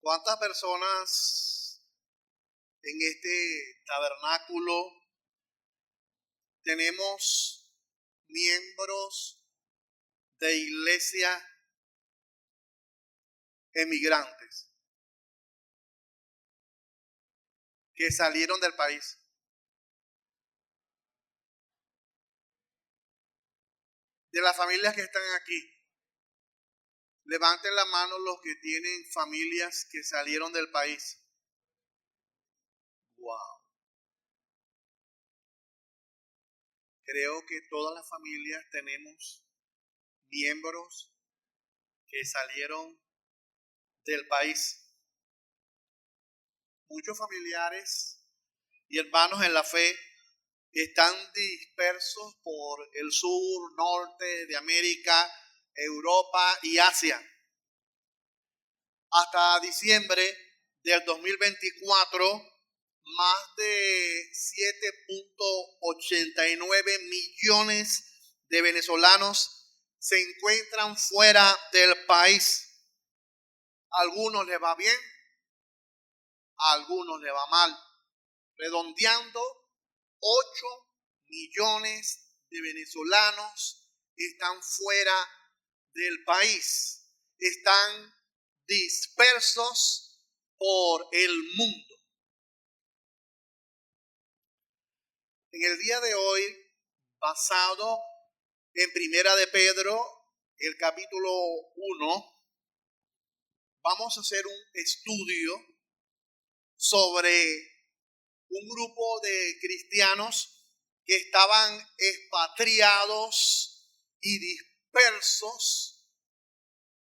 ¿Cuántas personas en este tabernáculo tenemos miembros de iglesia emigrantes que salieron del país? De las familias que están aquí, levanten la mano los que tienen familias que salieron del país. Wow. Creo que todas las familias tenemos miembros que salieron del país. Muchos familiares y hermanos en la fe están dispersos por el sur, norte de América, Europa y Asia. Hasta diciembre del 2024, más de 7.89 millones de venezolanos se encuentran fuera del país. A algunos les va bien, a algunos les va mal. Redondeando, 8 millones de venezolanos están fuera del país. Están dispersos por el mundo. En el día de hoy, basado en Primera de Pedro, el capítulo 1, vamos a hacer un estudio sobre un grupo de cristianos que estaban expatriados y dispersos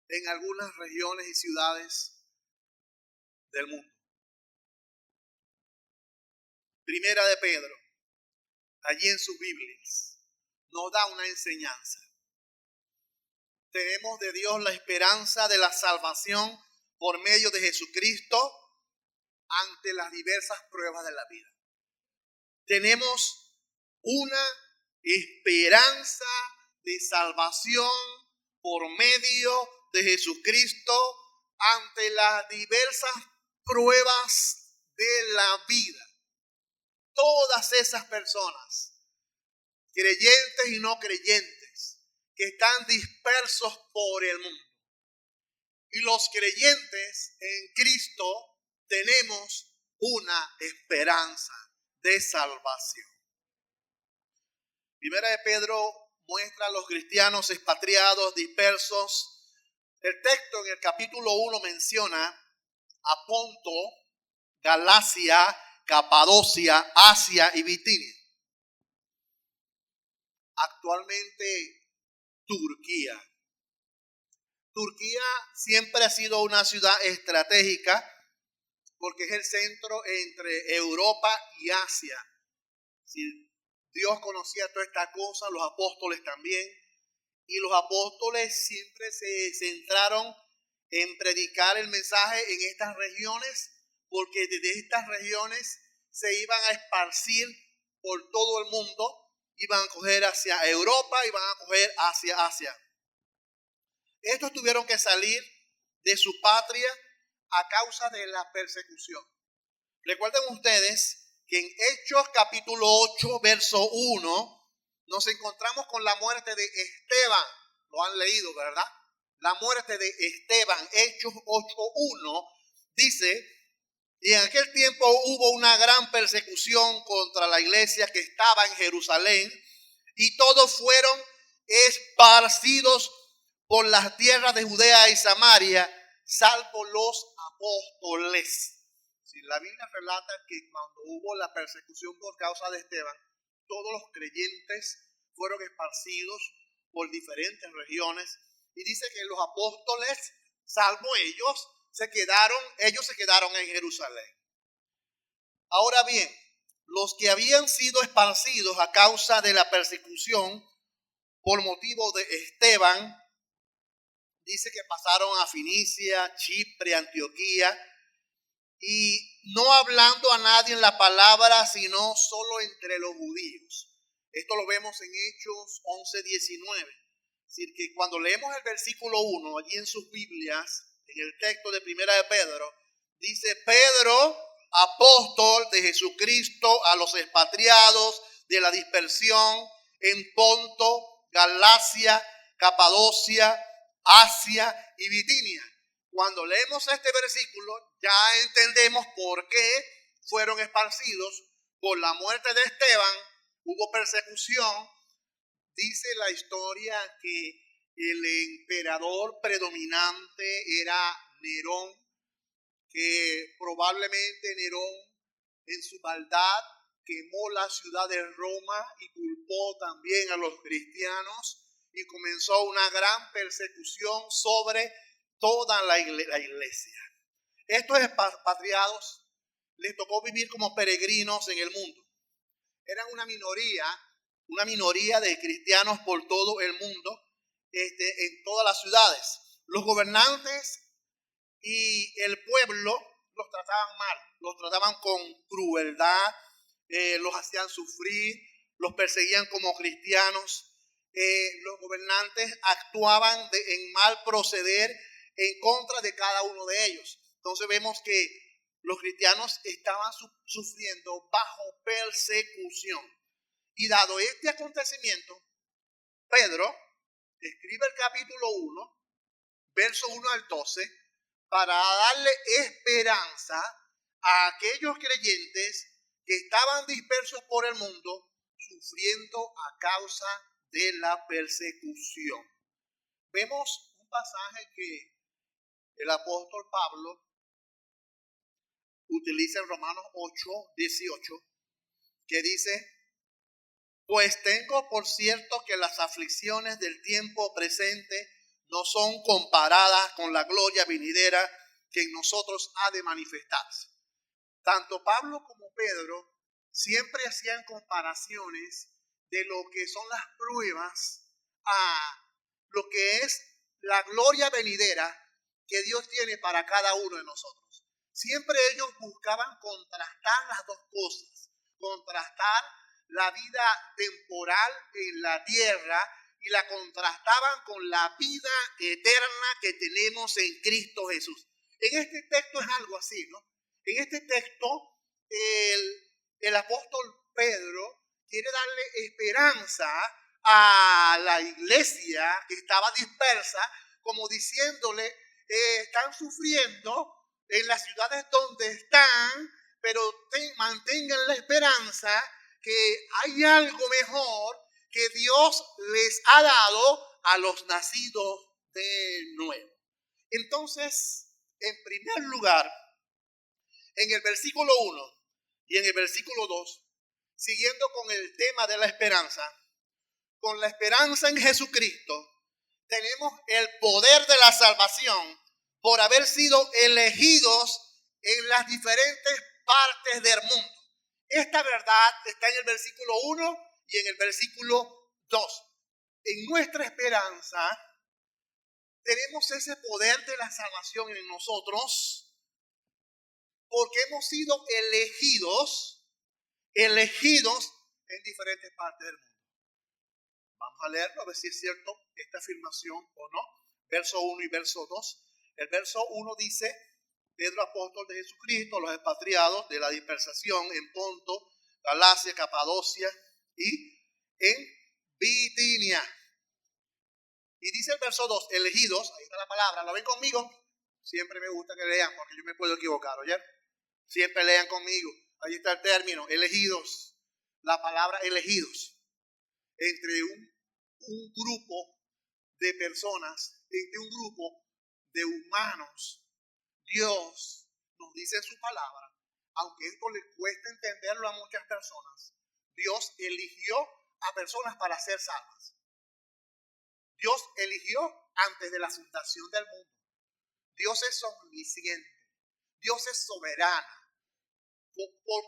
en algunas regiones y ciudades del mundo. Primera de Pedro, allí en sus Biblias, nos da una enseñanza. Tenemos de Dios la esperanza de la salvación por medio de Jesucristo ante las diversas pruebas de la vida. Tenemos una esperanza de salvación por medio de Jesucristo ante las diversas pruebas de la vida. Todas esas personas, creyentes y no creyentes, que están dispersos por el mundo. Y los creyentes en Cristo tenemos una esperanza de salvación. Primera de Pedro muestra a los cristianos expatriados, dispersos. El texto en el capítulo 1 menciona a Ponto, Galacia, Capadocia, Asia y Bitinia. Actualmente Turquía. Turquía siempre ha sido una ciudad estratégica porque es el centro entre Europa y Asia. Si Dios conocía toda esta cosa, los apóstoles también. Y los apóstoles siempre se centraron en predicar el mensaje en estas regiones, porque desde estas regiones se iban a esparcir por todo el mundo. Iban a coger hacia Europa y van a coger hacia Asia. Estos tuvieron que salir de su patria a causa de la persecución. Recuerden ustedes que en Hechos capítulo 8, verso 1, nos encontramos con la muerte de Esteban. Lo han leído, ¿verdad? La muerte de Esteban, Hechos 8:1, dice: y en aquel tiempo hubo una gran persecución contra la iglesia que estaba en Jerusalén, y todos fueron esparcidos por las tierras de Judea y Samaria, salvo los apóstoles. Si la Biblia relata que cuando hubo la persecución por causa de Esteban, todos los creyentes fueron esparcidos por diferentes regiones, y dice que los apóstoles, salvo ellos se quedaron en Jerusalén. Ahora bien, los que habían sido esparcidos a causa de la persecución por motivo de Esteban, dice que pasaron a Fenicia, Chipre, Antioquía, y no hablando a nadie en la palabra, sino solo entre los judíos. Esto lo vemos en Hechos 11:19. Es decir, que cuando leemos el versículo 1 allí en sus Biblias, en el texto de Primera de Pedro, Dice: Pedro, apóstol de Jesucristo, a los expatriados de la dispersión en Ponto, Galacia, Capadocia, Asia y Bitinia. Cuando leemos este versículo, ya entendemos por qué fueron esparcidos. Por la muerte de Esteban hubo persecución. Dice la historia que el emperador predominante era Nerón, que probablemente Nerón en su maldad quemó la ciudad de Roma y culpó también a los cristianos y comenzó una gran persecución sobre toda la iglesia. Estos expatriados les tocó vivir como peregrinos en el mundo. Eran una minoría de cristianos por todo el mundo, en todas las ciudades. Los gobernantes y el pueblo los trataban mal, los trataban con crueldad, los hacían sufrir, los perseguían como cristianos. Los gobernantes actuaban en mal proceder en contra de cada uno de ellos. Entonces vemos que los cristianos estaban sufriendo bajo persecución. Y dado este acontecimiento, Pedro escribe el capítulo 1, verso 1 al 12, para darle esperanza a aquellos creyentes que estaban dispersos por el mundo, sufriendo a causa de la persecución. Vemos un pasaje que el apóstol Pablo utiliza en Romanos 8, 18, que dice: pues tengo por cierto que las aflicciones del tiempo presente no son comparadas con la gloria venidera que en nosotros ha de manifestarse. Tanto Pablo como Pedro siempre hacían comparaciones de lo que son las pruebas a lo que es la gloria venidera que Dios tiene para cada uno de nosotros. Siempre ellos buscaban contrastar las dos cosas, contrastar la vida temporal en la tierra y la contrastaban con la vida eterna que tenemos en Cristo Jesús. En este texto es algo así, ¿no? En este texto el apóstol Pedro quiere darle esperanza a la iglesia que estaba dispersa, como diciéndole: están sufriendo en las ciudades donde están, pero mantengan la esperanza que hay algo mejor que Dios les ha dado a los nacidos de nuevo. Entonces, en primer lugar, en el versículo 1 y en el versículo 2, siguiendo con el tema de la esperanza, con la esperanza en Jesucristo, tenemos el poder de la salvación por haber sido elegidos en las diferentes partes del mundo. Esta verdad está en el versículo 1 y en el versículo 2. En nuestra esperanza tenemos ese poder de la salvación en nosotros porque hemos sido elegidos en diferentes partes del mundo. Vamos a leerlo a ver si es cierto esta afirmación o no. Verso 1 y verso 2. El verso 1 dice: Pedro, apóstol de Jesucristo, los expatriados de la dispersación en Ponto, Galacia, Capadocia y en Bitinia. Y dice el verso 2, elegidos, ahí está la palabra, ¿lo ven conmigo? Siempre me gusta que lean porque yo me puedo equivocar, ¿oye? Siempre lean conmigo, ahí está el término, elegidos, la palabra elegidos, entre un grupo de personas, entre un grupo de humanos. Dios nos dice en su palabra, aunque esto le cuesta entenderlo a muchas personas, Dios eligió a personas para ser salvas. Dios eligió antes de la fundación del mundo. Dios es omnisciente. Dios es soberano.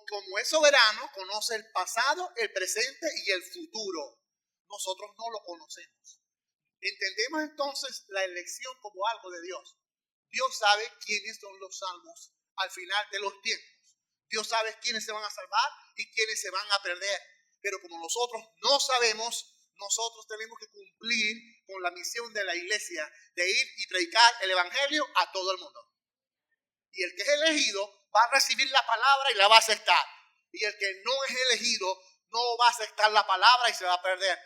Como es soberano, conoce el pasado, el presente y el futuro. Nosotros no lo conocemos. Entendemos entonces la elección como algo de Dios. Dios sabe quiénes son los salvos al final de los tiempos. Dios sabe quiénes se van a salvar y quiénes se van a perder. Pero como nosotros no sabemos, nosotros tenemos que cumplir con la misión de la iglesia de ir y predicar el evangelio a todo el mundo. Y el que es elegido va a recibir la palabra y la va a aceptar. Y el que no es elegido no va a aceptar la palabra y se va a perder.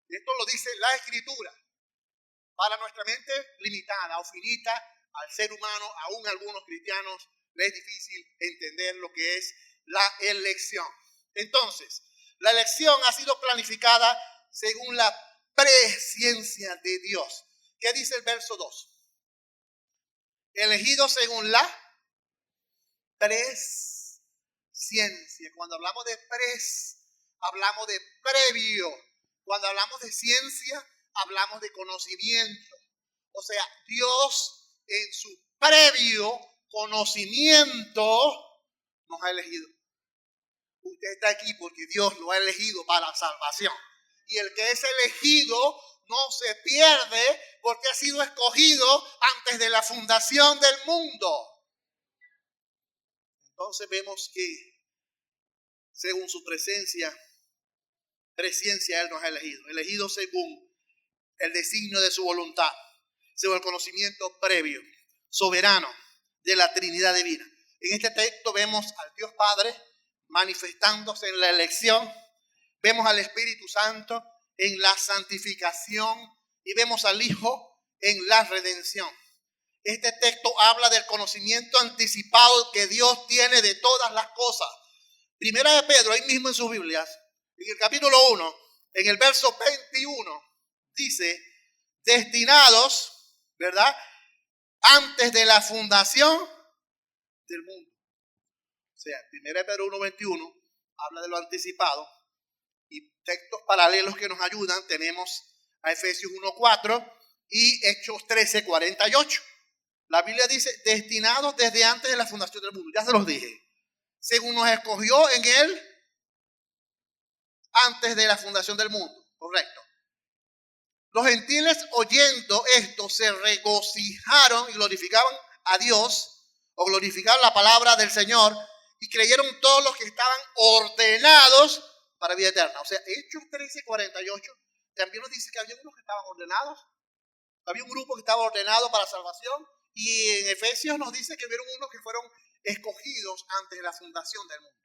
Esto lo dice la Escritura. Para nuestra mente limitada o finita, al ser humano, aún algunos cristianos, les es difícil entender lo que es la elección. Entonces, la elección ha sido planificada según la presciencia de Dios. ¿Qué dice el verso 2? Elegido según la presciencia. Cuando hablamos de hablamos de previo. Cuando hablamos de ciencia, hablamos de conocimiento. O sea, Dios en su previo conocimiento nos ha elegido. Usted está aquí porque Dios lo ha elegido para la salvación. Y el que es elegido no se pierde porque ha sido escogido antes de la fundación del mundo. Entonces vemos que según su presciencia, Él nos ha elegido. Elegido según el designio de su voluntad, según el conocimiento previo, soberano de la Trinidad divina. En este texto vemos al Dios Padre manifestándose en la elección, vemos al Espíritu Santo en la santificación y vemos al Hijo en la redención. Este texto habla del conocimiento anticipado que Dios tiene de todas las cosas. Primera de Pedro, ahí mismo en sus Biblias, en el capítulo 1, en el verso 21, dice, destinados, ¿verdad?, antes de la fundación del mundo. O sea, 1 Pedro 1:21 habla de lo anticipado y textos paralelos que nos ayudan. Tenemos a Efesios 1:4 y Hechos 13:48. La Biblia dice, destinados desde antes de la fundación del mundo. Ya se los dije. Según nos escogió en él antes de la fundación del mundo. Correcto. Los gentiles oyendo esto se regocijaron y glorificaban a Dios o glorificaban la palabra del Señor y creyeron todos los que estaban ordenados para vida eterna. O sea, Hechos 13:48 también nos dice que había unos que estaban ordenados. Había un grupo que estaba ordenado para salvación y en Efesios nos dice que hubieron unos que fueron escogidos antes de la fundación del mundo.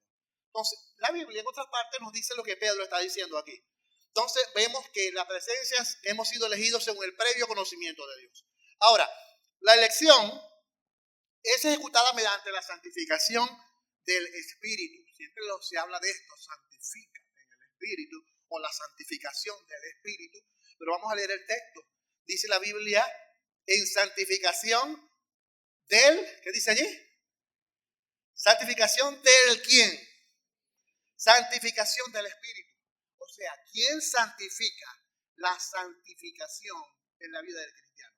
Entonces, la Biblia en otra parte nos dice lo que Pedro está diciendo aquí. Entonces, vemos que en la presencia hemos sido elegidos según el previo conocimiento de Dios. Ahora, la elección es ejecutada mediante la santificación del Espíritu. Siempre se habla de esto, santifica en el Espíritu o la santificación del Espíritu. Pero vamos a leer el texto. Dice la Biblia, en santificación del, ¿qué dice allí? Santificación del ¿quién? Santificación del Espíritu. O sea, ¿quién santifica la santificación en la vida del cristiano?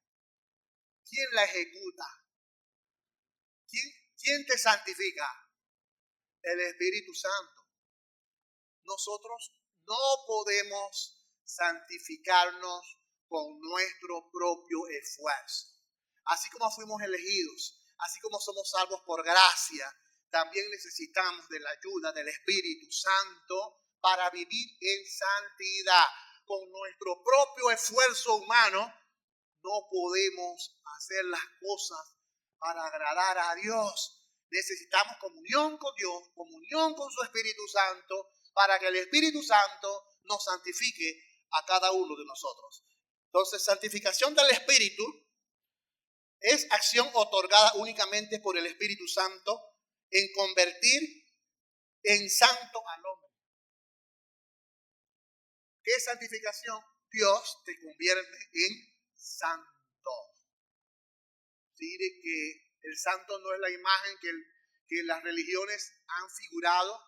¿Quién la ejecuta? ¿Quién te santifica? El Espíritu Santo. Nosotros no podemos santificarnos con nuestro propio esfuerzo. Así como fuimos elegidos, así como somos salvos por gracia, también necesitamos de la ayuda del Espíritu Santo para vivir en santidad. Con nuestro propio esfuerzo humano no podemos hacer las cosas para agradar a Dios. Necesitamos comunión con Dios, comunión con su Espíritu Santo, para que el Espíritu Santo nos santifique a cada uno de nosotros. Entonces, santificación del Espíritu es acción otorgada únicamente por el Espíritu Santo en convertir en santo al hombre. ¿Qué es santificación? Dios te convierte en santo. Dice que el santo no es la imagen que las religiones han figurado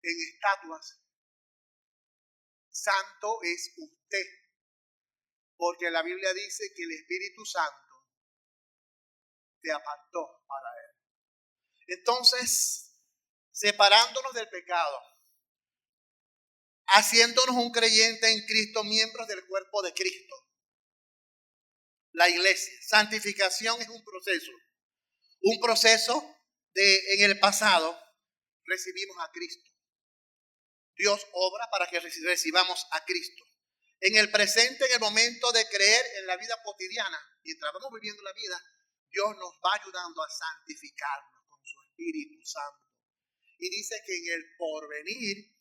en estatuas. Santo es usted, porque la Biblia dice que el Espíritu Santo te apartó para él. Entonces, separándonos del pecado, haciéndonos un creyente en Cristo, miembros del cuerpo de Cristo, la iglesia. Santificación es un proceso de en el pasado recibimos a Cristo. Dios obra para que recibamos a Cristo. En el presente, en el momento de creer en la vida cotidiana, mientras vamos viviendo la vida, Dios nos va ayudando a santificarnos con su Espíritu Santo. Y dice que en el porvenir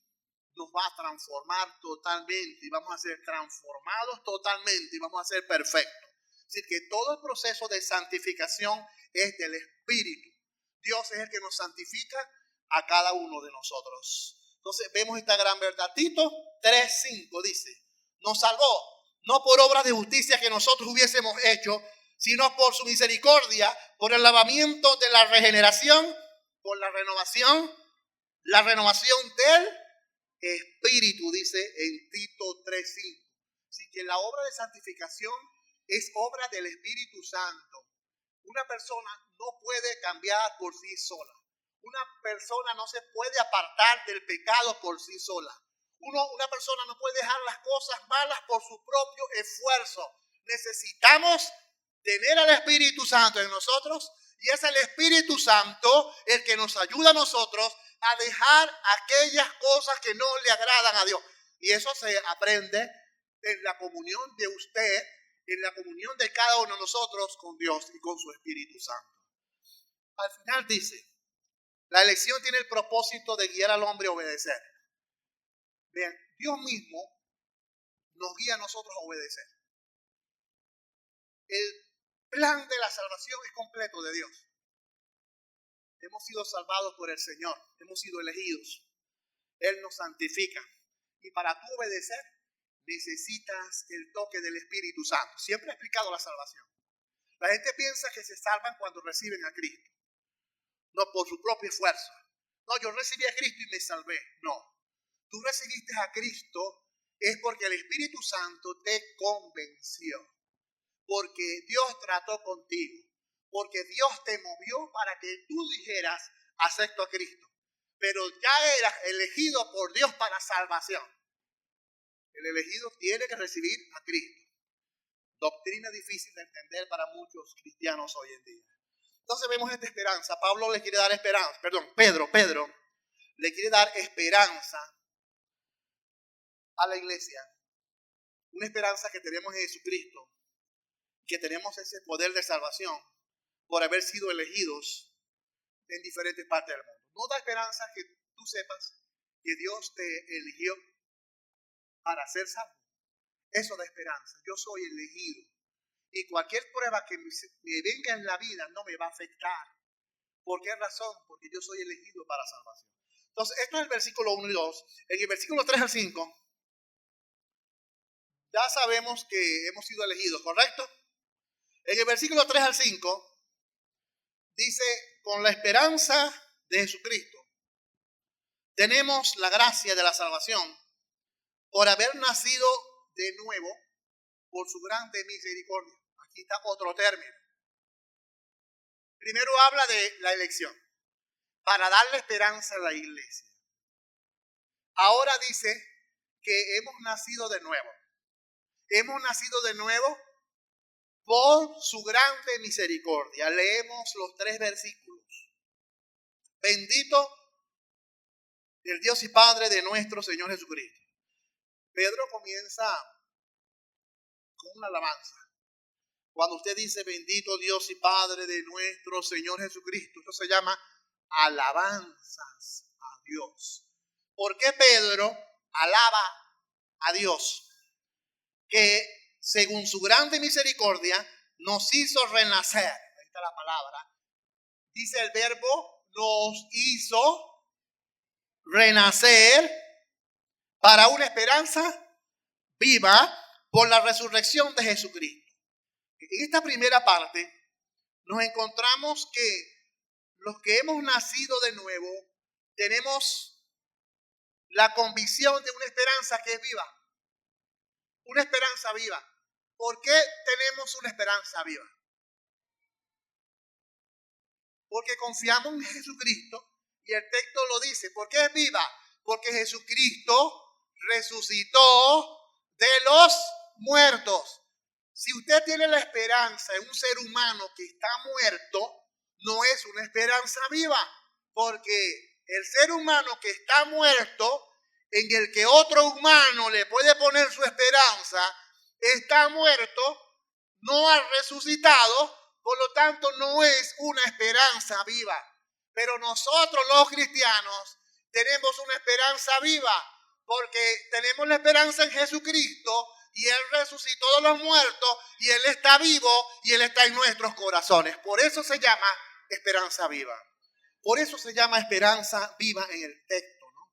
nos va a transformar totalmente y vamos a ser transformados totalmente y vamos a ser perfectos. Es decir, que todo el proceso de santificación es del Espíritu. Dios es el que nos santifica a cada uno de nosotros. Entonces vemos esta gran verdad. Tito 3:5 dice, nos salvó, no por obras de justicia que nosotros hubiésemos hecho, sino por su misericordia, por el lavamiento de la regeneración, por la renovación del Espíritu, dice en Tito 3:5. Así que la obra de santificación es obra del Espíritu Santo. Una persona no puede cambiar por sí sola. Una persona no se puede apartar del pecado por sí sola. Una persona no puede dejar las cosas malas por su propio esfuerzo. Necesitamos tener al Espíritu Santo en nosotros y es el Espíritu Santo el que nos ayuda a nosotros a dejar aquellas cosas que no le agradan a Dios. Y eso se aprende en la comunión de usted, en la comunión de cada uno de nosotros con Dios y con su Espíritu Santo. Al final dice, la elección tiene el propósito de guiar al hombre a obedecer. Vean, Dios mismo nos guía a nosotros a obedecer. El plan de la salvación es completo de Dios. Hemos sido salvados por el Señor, hemos sido elegidos. Él nos santifica. Y para tú obedecer, necesitas el toque del Espíritu Santo. Siempre he explicado la salvación. La gente piensa que se salvan cuando reciben a Cristo. No por su propio esfuerzo. No, yo recibí a Cristo y me salvé. No. Tú recibiste a Cristo es porque el Espíritu Santo te convenció. Porque Dios trató contigo. Porque Dios te movió para que tú dijeras, acepto a Cristo. Pero ya eras elegido por Dios para salvación. El elegido tiene que recibir a Cristo. Doctrina difícil de entender para muchos cristianos hoy en día. Entonces vemos esta esperanza. Pedro le quiere dar esperanza a la iglesia. Una esperanza que tenemos en Jesucristo. Que tenemos ese poder de salvación por haber sido elegidos en diferentes partes del mundo. No da esperanza que tú sepas que Dios te eligió para ser salvo. Eso da esperanza. Yo soy elegido. Y cualquier prueba que me venga en la vida no me va a afectar. ¿Por qué razón? Porque yo soy elegido para salvación. Entonces, esto es el versículo 1 y 2. En el versículo 3 al 5, ya sabemos que hemos sido elegidos, ¿correcto? En el versículo 3 al 5, dice, con la esperanza de Jesucristo, tenemos la gracia de la salvación por haber nacido de nuevo por su grande misericordia. Aquí está otro término. Primero habla de la elección, para darle esperanza a la iglesia. Ahora dice que hemos nacido de nuevo. Hemos nacido de nuevo por su grande misericordia. Leemos los 3 versículos. Bendito el Dios y Padre de nuestro Señor Jesucristo. Pedro comienza con una alabanza. Cuando usted dice bendito Dios y Padre de nuestro Señor Jesucristo, esto se llama alabanzas a Dios. ¿Por qué Pedro alaba a Dios? Que según su grande misericordia nos hizo renacer. Ahí está la palabra. Dice el verbo, nos hizo renacer para una esperanza viva por la resurrección de Jesucristo. En esta primera parte nos encontramos que los que hemos nacido de nuevo tenemos la convicción de una esperanza que es viva. Una esperanza viva. ¿Por qué tenemos una esperanza viva? Porque confiamos en Jesucristo y el texto lo dice. ¿Por qué es viva? Porque Jesucristo resucitó de los muertos. Si usted tiene la esperanza en un ser humano que está muerto, no es una esperanza viva, porque el ser humano que está muerto, en el que otro humano le puede poner su esperanza, está muerto, no ha resucitado, Por lo tanto, no es una esperanza viva. Pero nosotros los cristianos tenemos una esperanza viva porque tenemos la esperanza en Jesucristo y Él resucitó de los muertos y Él está vivo y Él está en nuestros corazones. Por eso se llama esperanza viva. Por eso se llama esperanza viva en el texto, ¿no?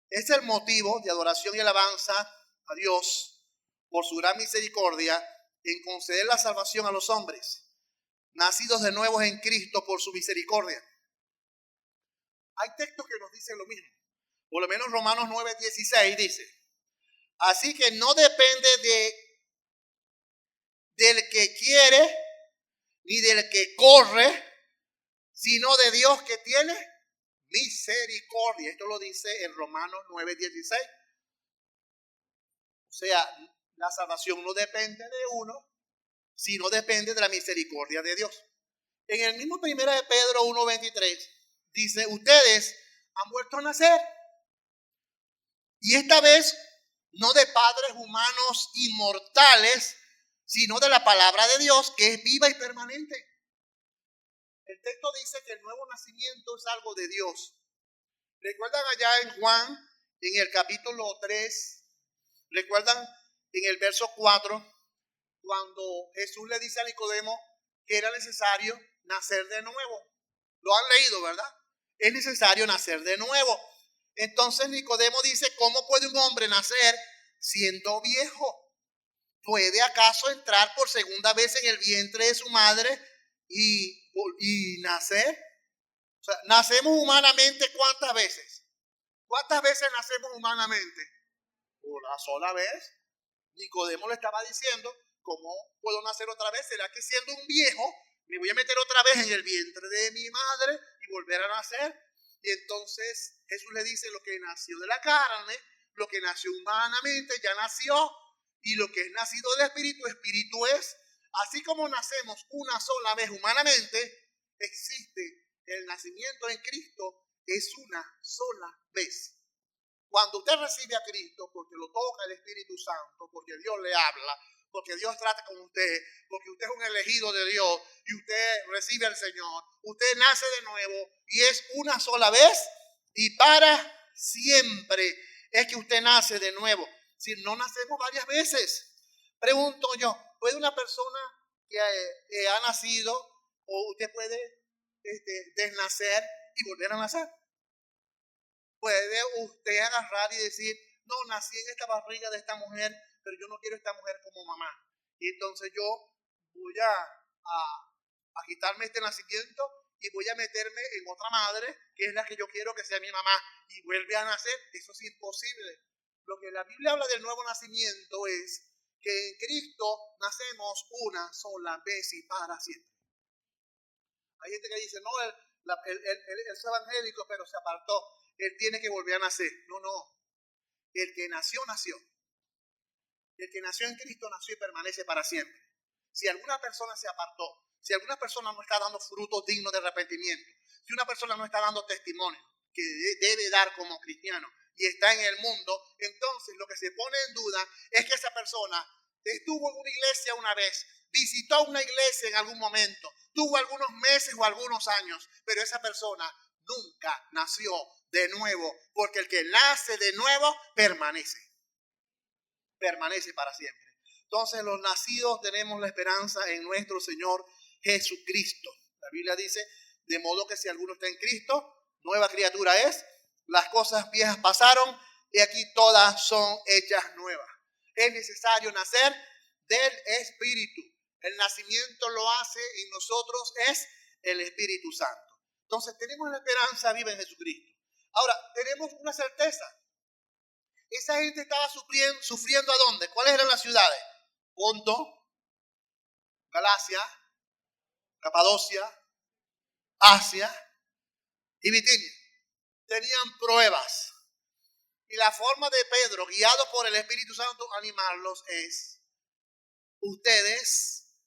Es el motivo de adoración y alabanza a Dios por su gran misericordia en conceder la salvación a los hombres, nacidos de nuevo en Cristo por su misericordia. Hay textos que nos dicen lo mismo. Por lo menos Romanos 9:16 dice: así que no depende del que quiere ni del que corre, sino de Dios que tiene misericordia. Esto lo dice en Romanos 9:16. O sea, la salvación no depende de uno, sino depende de la misericordia de Dios. En el mismo 1 de Pedro 1:23 dice: ustedes han vuelto a nacer, y esta vez no de padres humanos inmortales, sino de la palabra de Dios que es viva y permanente. El texto dice que el nuevo nacimiento es algo de Dios. ¿Recuerdan allá en Juan, en el capítulo 3? ¿Recuerdan en el verso 4? Cuando Jesús le dice a Nicodemo que era necesario nacer de nuevo. Lo han leído, ¿verdad? Es necesario nacer de nuevo. Entonces Nicodemo dice: ¿cómo puede un hombre nacer siendo viejo? ¿Puede acaso entrar por segunda vez en el vientre de su madre y nacer? O sea, ¿nacemos humanamente cuántas veces? ¿Cuántas veces nacemos humanamente? Una sola vez. Nicodemo le estaba diciendo: ¿cómo puedo nacer otra vez? ¿Será que siendo un viejo me voy a meter otra vez en el vientre de mi madre y volver a nacer? Y entonces Jesús le dice: lo que nació de la carne, lo que nació humanamente, ya nació. Y lo que es nacido del Espíritu, Espíritu es. Así como nacemos una sola vez humanamente, existe el nacimiento en Cristo, es una sola vez. Cuando usted recibe a Cristo, porque lo toca el Espíritu Santo, porque Dios le habla, porque Dios trata con usted, porque usted es un elegido de Dios y usted recibe al Señor, usted nace de nuevo y es una sola vez y para siempre es que usted nace de nuevo. Si no nacemos varias veces, pregunto yo, ¿puede una persona que ha nacido, o usted puede desnacer y volver a nacer? ¿Puede usted agarrar y decir: no, nací en esta barriga de esta mujer, pero yo no quiero esta mujer como mamá, y entonces yo voy a quitarme este nacimiento y voy a meterme en otra madre, que es la que yo quiero que sea mi mamá, y vuelve a nacer? Eso es imposible. Lo que la Biblia habla del nuevo nacimiento es que en Cristo nacemos una sola vez y para siempre. Hay gente que dice: no, él es evangélico, pero se apartó, él tiene que volver a nacer. No, no. El que nació, nació. El que nació en Cristo nació y permanece para siempre. Si alguna persona se apartó, si alguna persona no está dando frutos dignos de arrepentimiento, si una persona no está dando testimonio que debe dar como cristiano y está en el mundo, entonces lo que se pone en duda es que esa persona estuvo en una iglesia una vez, visitó una iglesia en algún momento, tuvo algunos meses o algunos años, pero esa persona nunca nació de nuevo, porque el que nace de nuevo permanece para siempre. Entonces los nacidos tenemos la esperanza en nuestro Señor Jesucristo. La Biblia dice: de modo que si alguno está en Cristo, nueva criatura es, las cosas viejas pasaron y aquí todas son hechas nuevas. Es necesario nacer del Espíritu. El nacimiento lo hace en nosotros es el Espíritu Santo. Entonces tenemos la esperanza viva en Jesucristo. Ahora, tenemos una certeza. Esa gente estaba sufriendo ¿a dónde? ¿Cuáles eran las ciudades? Ponto, Galacia, Capadocia, Asia y Bitinia. Tenían pruebas. Y la forma de Pedro, guiado por el Espíritu Santo, animarlos es: ustedes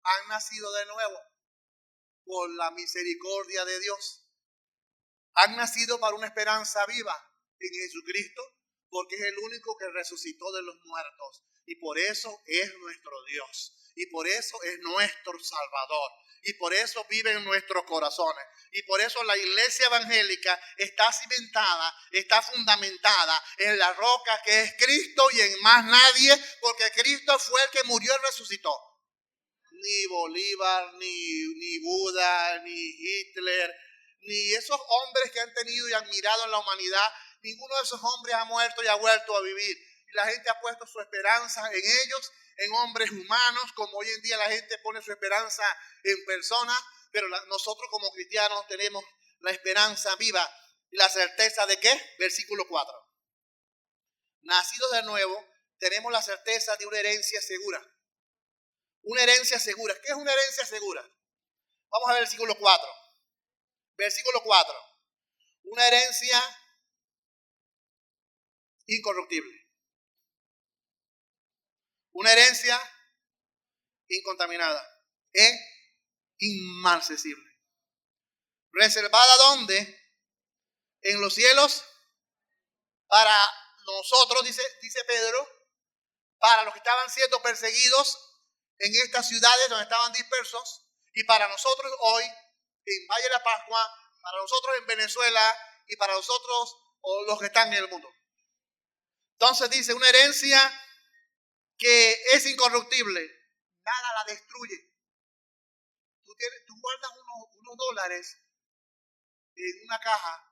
han nacido de nuevo por la misericordia de Dios. Han nacido para una esperanza viva en Jesucristo. porque es el único que resucitó de los muertos. Y por eso es nuestro Dios. Y por eso es nuestro Salvador. Y por eso vive en nuestros corazones. Y por eso la iglesia evangélica está cimentada, está fundamentada en la roca que es Cristo y en más nadie, porque Cristo fue el que murió y resucitó. Ni Bolívar, ni Buda, ni Hitler, ni esos hombres que han tenido y admirado en la humanidad, ninguno de esos hombres ha muerto y ha vuelto a vivir. Y la gente ha puesto su esperanza en ellos, en hombres humanos, como hoy en día la gente pone su esperanza en personas, pero nosotros como cristianos tenemos la esperanza viva y la certeza de ¿qué? Versículo 4. Nacidos de nuevo, tenemos la certeza de una herencia segura. Una herencia segura. ¿Qué es una herencia segura? Vamos a ver el versículo 4. Versículo 4. Una herencia incorruptible. Una herencia incontaminada. Inmarcesible. ¿Reservada dónde? En los cielos. Para nosotros, dice Pedro, para los que estaban siendo perseguidos en estas ciudades donde estaban dispersos, y para nosotros hoy en Valle de la Pascua, para nosotros en Venezuela y para nosotros los que están en el mundo. Entonces dice, una herencia que es incorruptible, nada la destruye. Tú guardas unos dólares en una caja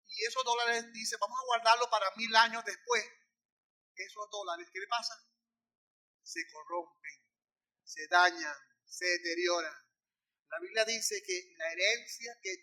y esos dólares dice, vamos a guardarlo para 1000 años después. Esos dólares, ¿qué le pasa? Se corrompen, se dañan, se deterioran. La Biblia dice que la herencia que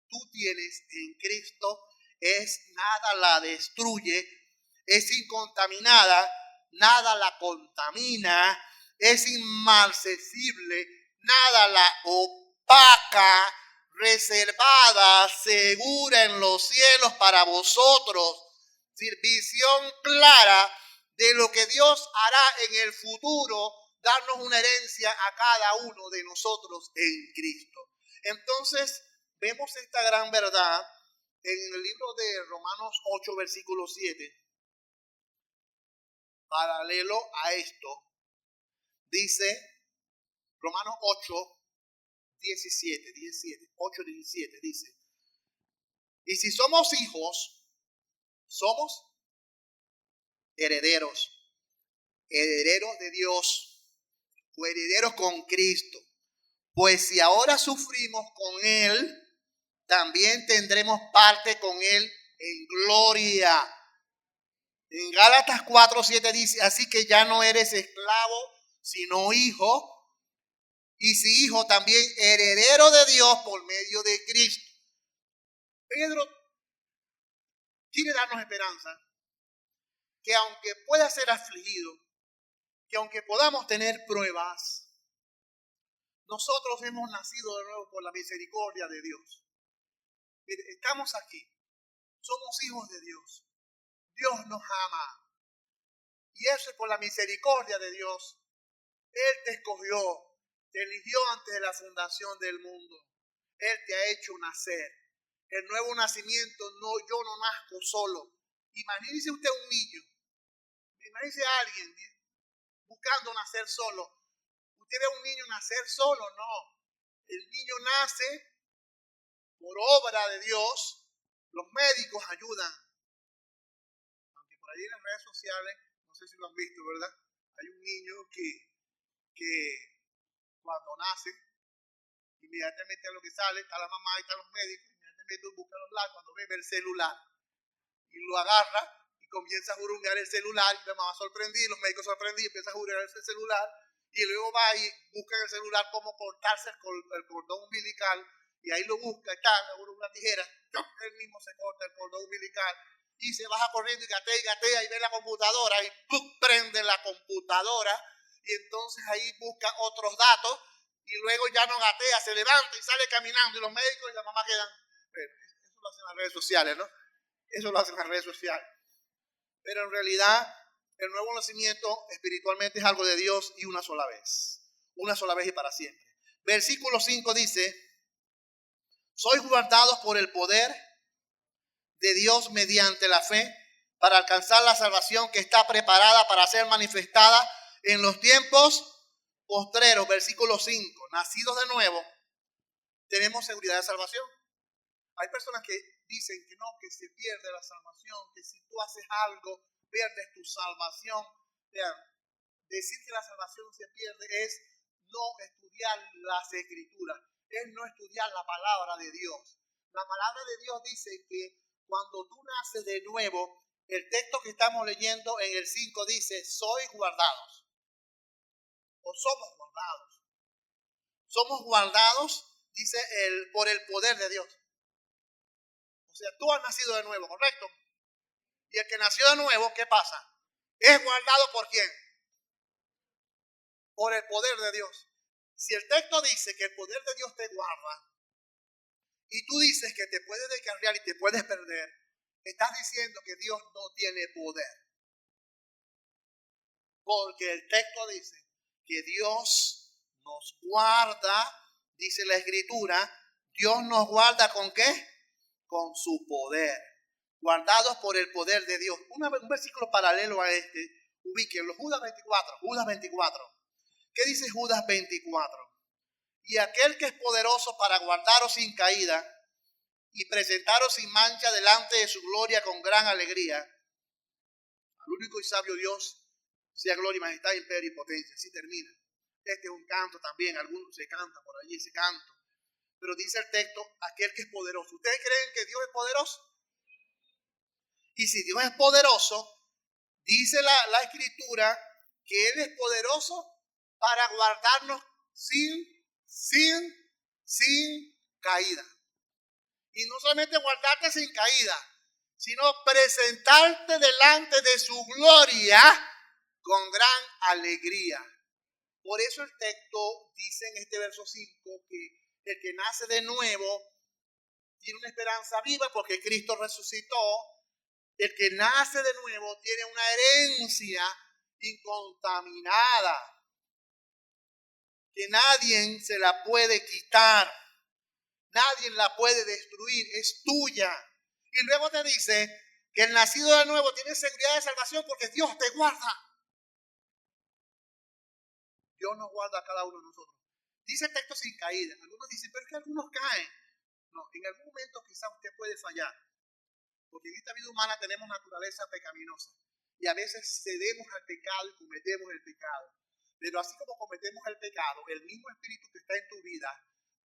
tú tienes en Cristo es nada la destruye, es incontaminada, nada la contamina, es inmarcesible, nada la opaca, reservada, segura en los cielos para vosotros. Es decir, visión clara de lo que Dios hará en el futuro, darnos una herencia a cada uno de nosotros en Cristo. Entonces, vemos esta gran verdad en el libro de Romanos 8, versículo 7. Paralelo a esto, dice Romanos 8, 17, 8, 17, dice, y si somos hijos, somos herederos de Dios, coherederos con Cristo. Pues si ahora sufrimos con Él, también tendremos parte con Él en gloria. En Gálatas 4:7 dice, así que ya no eres esclavo, sino hijo, y si hijo, también heredero de Dios por medio de Cristo. Pedro quiere darnos esperanza, que aunque pueda ser afligido, que aunque podamos tener pruebas, nosotros hemos nacido de nuevo por la misericordia de Dios. Mire, estamos aquí, somos hijos de Dios. Dios nos ama. Y eso es por la misericordia de Dios. Él te escogió, te eligió antes de la fundación del mundo. Él te ha hecho nacer. El nuevo nacimiento, yo no nazco solo. Imagínese usted un niño. Imagínese a alguien buscando nacer solo. ¿Usted ve a un niño nacer solo? No. El niño nace por obra de Dios. Los médicos ayudan. Aunque por ahí en las redes sociales, no sé si lo han visto, ¿verdad? Hay un niño que cuando nace, inmediatamente a lo que sale, está la mamá y están los médicos, inmediatamente busca los lados, cuando ve el celular y lo agarra y comienza a jurungar el celular, y la mamá sorprendida, los médicos sorprendidos, empieza a jurungar ese celular y luego va y busca en el celular cómo cortarse el cordón umbilical y ahí lo busca, está, una tijera, él mismo se corta el cordón umbilical y se baja corriendo y gatea y ve la computadora y ¡pum! Prende la computadora y entonces ahí busca otros datos y luego ya no gatea, se levanta y sale caminando y los médicos y la mamá quedan. Eso lo hacen las redes sociales, ¿no? Eso lo hacen las redes sociales. Pero en realidad el nuevo nacimiento espiritualmente es algo de Dios y una sola vez y para siempre. Versículo 5 dice, sois guardados por el poder de Dios mediante la fe para alcanzar la salvación que está preparada para ser manifestada en los tiempos postreros. Versículo 5. Nacidos de nuevo, tenemos seguridad de salvación. Hay personas que dicen que no, que se pierde la salvación, que si tú haces algo, pierdes tu salvación. Vean, decir que la salvación se pierde es no estudiar las Escrituras, es no estudiar la palabra de Dios. La palabra de Dios dice que cuando tú naces de nuevo, el texto que estamos leyendo en el 5 dice, sois guardados, o somos guardados. Somos guardados, dice, por el poder de Dios. O sea, tú has nacido de nuevo, ¿correcto? Y el que nació de nuevo, ¿qué pasa? ¿Es guardado por quién? Por el poder de Dios. Si el texto dice que el poder de Dios te guarda y tú dices que te puedes descarriar y te puedes perder, estás diciendo que Dios no tiene poder. Porque el texto dice que Dios nos guarda, dice la Escritura, Dios nos guarda ¿con qué? Con su poder. Guardados por el poder de Dios. Un versículo paralelo a este, ubíquenlo, Judas 24. ¿Qué dice Judas 24? Y aquel que es poderoso para guardaros sin caída y presentaros sin mancha delante de su gloria con gran alegría. Al único y sabio Dios, sea gloria y majestad, imperio y potencia. Así termina. Este es un canto también, algunos se canta por allí ese canto. Pero dice el texto, aquel que es poderoso. ¿Ustedes creen que Dios es poderoso? Y si Dios es poderoso, dice la Escritura que Él es poderoso para guardarnos sin caída. Y no solamente guardarte sin caída, sino presentarte delante de su gloria con gran alegría. Por eso el texto dice en este verso 5 que el que nace de nuevo tiene una esperanza viva porque Cristo resucitó. El que nace de nuevo tiene una herencia incontaminada que nadie se la puede quitar, nadie la puede destruir, es tuya. Y luego te dice que el nacido de nuevo tiene seguridad de salvación porque Dios te guarda. Dios nos guarda a cada uno de nosotros. Dice el texto sin caída. Algunos dicen, pero es que algunos caen. No, en algún momento quizás usted puede fallar. Porque en esta vida humana tenemos naturaleza pecaminosa. Y a veces cedemos al pecado y cometemos el pecado. Pero así como cometemos el pecado, el mismo espíritu que está en tu vida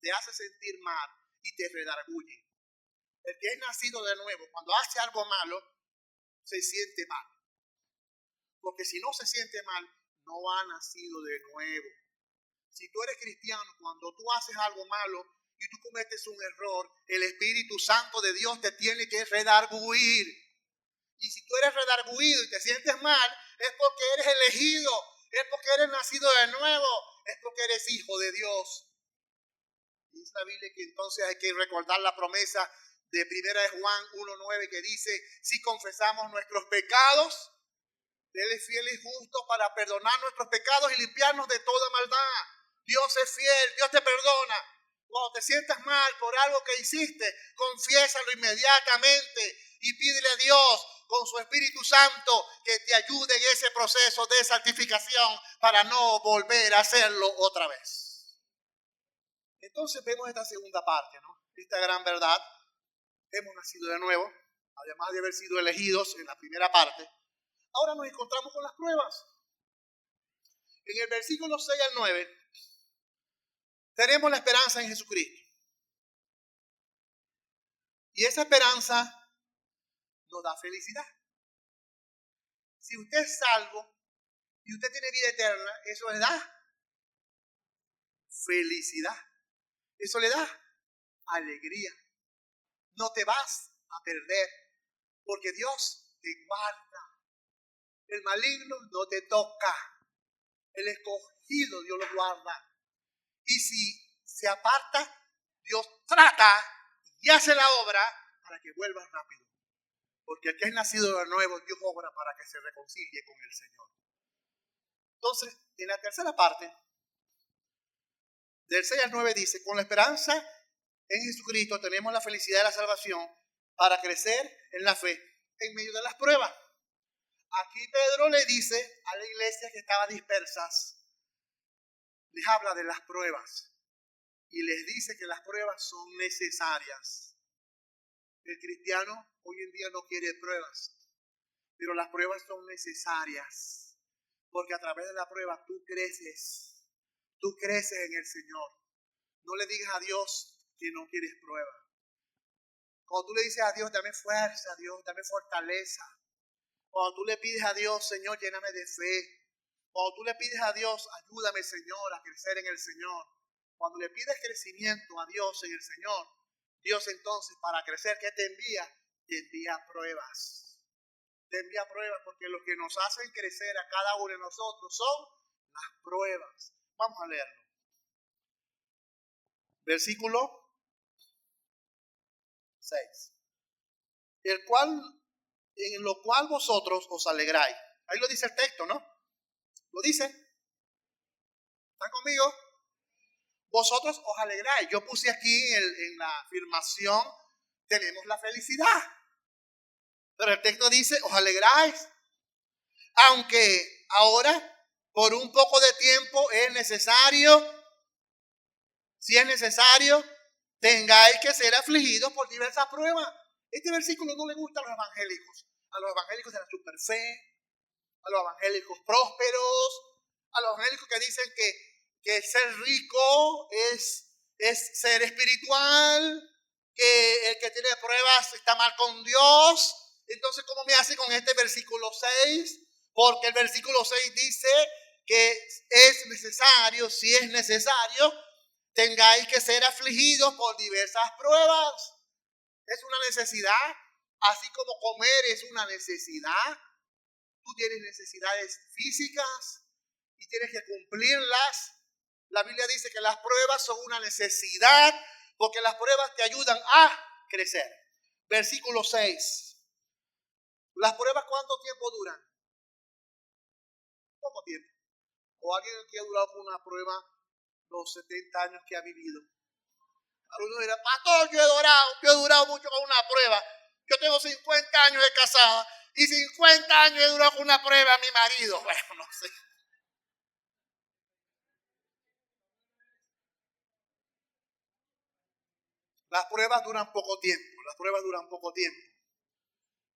te hace sentir mal y te redarguye. El que es nacido de nuevo, cuando hace algo malo, se siente mal. Porque si no se siente mal, no ha nacido de nuevo. Si tú eres cristiano, cuando tú haces algo malo y tú cometes un error, el Espíritu Santo de Dios te tiene que redarguir. Y si tú eres redarguido y te sientes mal, es porque eres elegido, es porque eres nacido de nuevo, es porque eres hijo de Dios. Dice la Biblia que entonces hay que recordar la promesa de 1 de Juan 1:9 que dice, si confesamos nuestros pecados, Él es fiel y justo para perdonar nuestros pecados y limpiarnos de toda maldad. Dios es fiel, Dios te perdona. Cuando te sientas mal por algo que hiciste, confiésalo inmediatamente y pídele a Dios con su Espíritu Santo que te ayude en ese proceso de santificación para no volver a hacerlo otra vez. Entonces vemos esta segunda parte, ¿no? Esta gran verdad. Hemos nacido de nuevo, además de haber sido elegidos en la primera parte. Ahora nos encontramos con las pruebas. En el versículo 6 al 9 tenemos la esperanza en Jesucristo. Y esa esperanza nos da felicidad. Si usted es salvo y usted tiene vida eterna, eso le da felicidad. Eso le da alegría. No te vas a perder porque Dios te guarda. El maligno no te toca. El escogido Dios lo guarda. Y si se aparta, Dios trata y hace la obra para que vuelvas rápido. Porque el que es nacido de nuevo, Dios obra para que se reconcilie con el Señor. Entonces, en la tercera parte, del 6 al 9 dice, con la esperanza en Jesucristo tenemos la felicidad de la salvación para crecer en la fe en medio de las pruebas. Aquí Pedro le dice a la iglesia que estaba dispersas, les habla de las pruebas y les dice que las pruebas son necesarias. El cristiano hoy en día no quiere pruebas, pero las pruebas son necesarias, porque a través de la prueba tú creces en el Señor. No le digas a Dios que no quieres prueba. Cuando tú le dices a Dios, dame fuerza, Dios, dame fortaleza. Cuando tú le pides a Dios, Señor, lléname de fe. Cuando tú le pides a Dios, ayúdame, Señor, a crecer en el Señor. Cuando le pides crecimiento a Dios en el Señor, Dios entonces para crecer, ¿qué te envía? Te envía pruebas. Te envía pruebas porque lo que nos hacen crecer a cada uno de nosotros son las pruebas. Vamos a leerlo. Versículo 6. En lo cual vosotros os alegráis. Ahí lo dice el texto, ¿no? Lo dice. ¿Están conmigo? Vosotros os alegráis. Yo puse aquí en la afirmación, tenemos la felicidad. Pero el texto dice, os alegráis. Aunque ahora, por un poco de tiempo, es necesario, si es necesario, tengáis que ser afligidos por diversas pruebas. Este versículo no le gusta a los evangélicos. A los evangélicos de la superfe, a los evangélicos prósperos, a los evangélicos que dicen que ser rico es ser espiritual, que el que tiene pruebas está mal con Dios. Entonces, ¿cómo me hace con este versículo 6? Porque el versículo 6 dice que es necesario, si es necesario, tengáis que ser afligidos por diversas pruebas. Es una necesidad, así como comer es una necesidad. Tú tienes necesidades físicas y tienes que cumplirlas. La Biblia dice que las pruebas son una necesidad porque las pruebas te ayudan a crecer. Versículo 6. ¿Las pruebas cuánto tiempo duran? Poco tiempo. O alguien que ha durado con una prueba los 70 años que ha vivido. Algunos dirán, pastor, yo he durado mucho con una prueba. Yo tengo 50 años de casada y 50 años he durado con una prueba a mi marido. Bueno, no sé. Las pruebas duran poco tiempo. Las pruebas duran poco tiempo.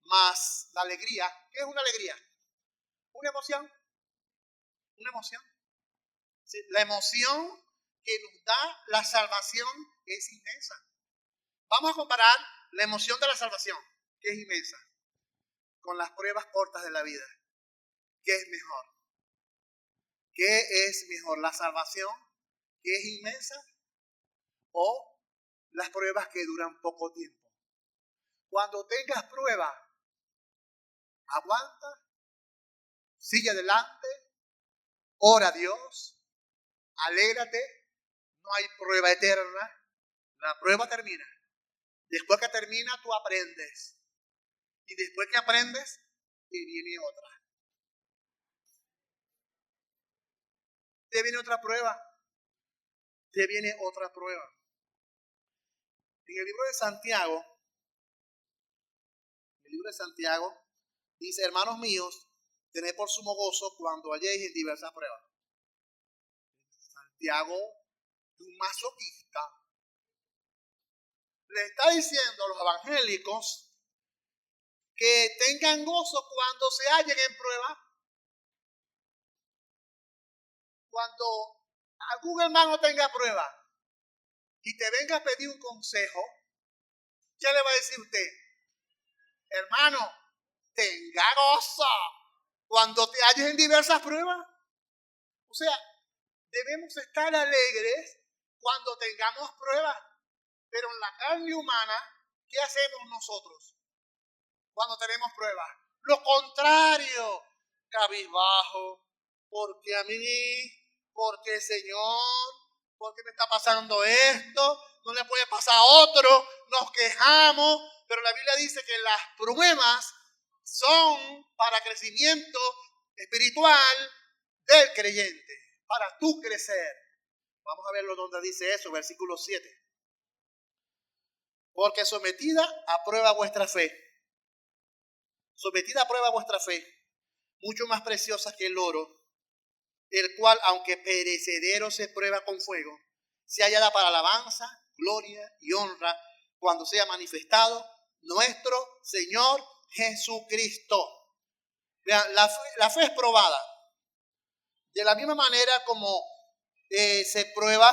Más la alegría. ¿Qué es una alegría? Una emoción. Una emoción. Sí, la emoción que nos da la salvación es inmensa. Vamos a comparar la emoción de la salvación, que es inmensa, con las pruebas cortas de la vida. ¿Qué es mejor? ¿Qué es mejor? ¿La salvación, que es inmensa, o las pruebas que duran poco tiempo? Cuando tengas prueba, aguanta, sigue adelante, ora a Dios, alégrate, no hay prueba eterna, la prueba termina. Después que termina, tú aprendes. Y después que aprendes, te viene otra. Te viene otra prueba. Te viene otra prueba. En el libro de Santiago, dice, hermanos míos, tened por sumo gozo cuando halléis en diversas pruebas. Santiago, un masoquista, le está diciendo a los evangélicos que tengan gozo cuando se hallen en prueba. Cuando algún hermano tenga prueba y te venga a pedir un consejo, ¿qué le va a decir usted? Hermano, tenga gozo cuando te halles en diversas pruebas. O sea, debemos estar alegres cuando tengamos pruebas. Pero en la carne humana, ¿qué hacemos nosotros cuando tenemos pruebas? Lo contrario, cabizbajo, porque a mí, porque Señor, porque me está pasando esto, no le puede pasar a otro, nos quejamos, pero la Biblia dice que las pruebas son para crecimiento espiritual del creyente, para tú crecer. Vamos a verlo donde dice eso, versículo 7. Porque sometida a prueba vuestra fe. Sometida a prueba vuestra fe. mucho más preciosa que el oro, el cual, aunque perecedero se prueba con fuego, se hallará para alabanza, gloria y honra cuando sea manifestado nuestro Señor Jesucristo. Vean, la fe es probada. De la misma manera como se prueba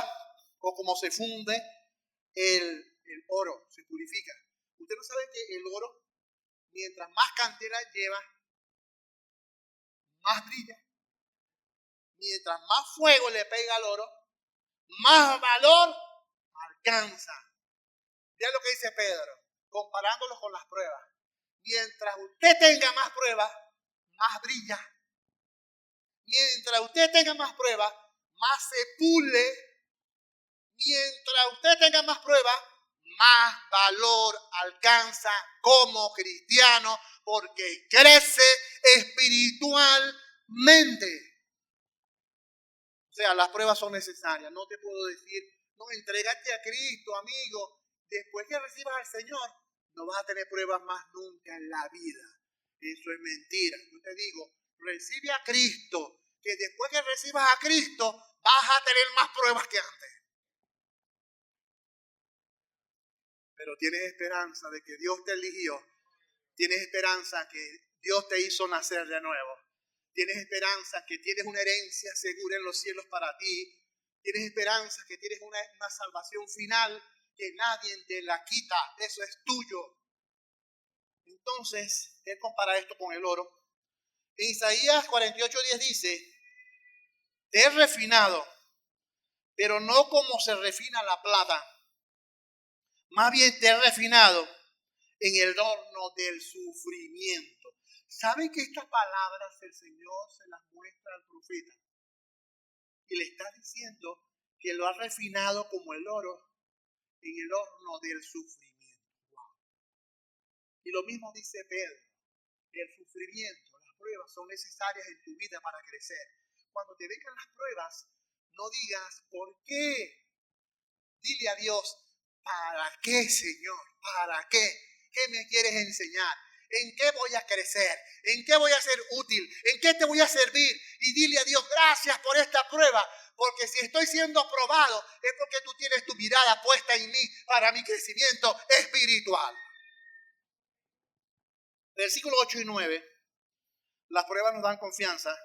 o como se funde el oro, se purifica. Usted no sabe que el oro, mientras más cantidad lleva, más brilla. Mientras más fuego le pega al oro, más valor alcanza. Ya lo que dice Pedro, comparándolo con las pruebas. Mientras usted tenga más pruebas, más brilla. Mientras usted tenga más pruebas, más se pule. Mientras usted tenga más pruebas, más valor alcanza como cristiano, porque crece espiritualmente. O sea, las pruebas son necesarias. No te puedo decir, no, entrégate a Cristo, amigo. Después que recibas al Señor, no vas a tener pruebas más nunca en la vida. Eso es mentira. Yo te digo, recibe a Cristo, que después que recibas a Cristo, vas a tener más pruebas que antes. Pero tienes esperanza de que Dios te eligió. Tienes esperanza que Dios te hizo nacer de nuevo. Tienes esperanza que tienes una herencia segura en los cielos para ti. Tienes esperanza que tienes una salvación final que nadie te la quita. Eso es tuyo. Entonces, él compara esto con el oro. En Isaías 48:10 dice, te he refinado, pero no como se refina la plata. Más bien te he refinado en el horno del sufrimiento. ¿Saben que estas palabras el Señor se las muestra al profeta? Y le está diciendo que lo ha refinado como el oro en el horno del sufrimiento. Wow. Y lo mismo dice Pedro. El sufrimiento, las pruebas son necesarias en tu vida para crecer. Cuando te vengan las pruebas, no digas ¿por qué? Dile a Dios, ¿para qué, Señor? ¿Para qué? ¿Qué me quieres enseñar? ¿En qué voy a crecer? ¿En qué voy a ser útil? ¿En qué te voy a servir? Y dile a Dios, gracias por esta prueba, porque si estoy siendo probado es porque tú tienes tu mirada puesta en mí para mi crecimiento espiritual. Versículos 8 y 9, las pruebas nos dan confianza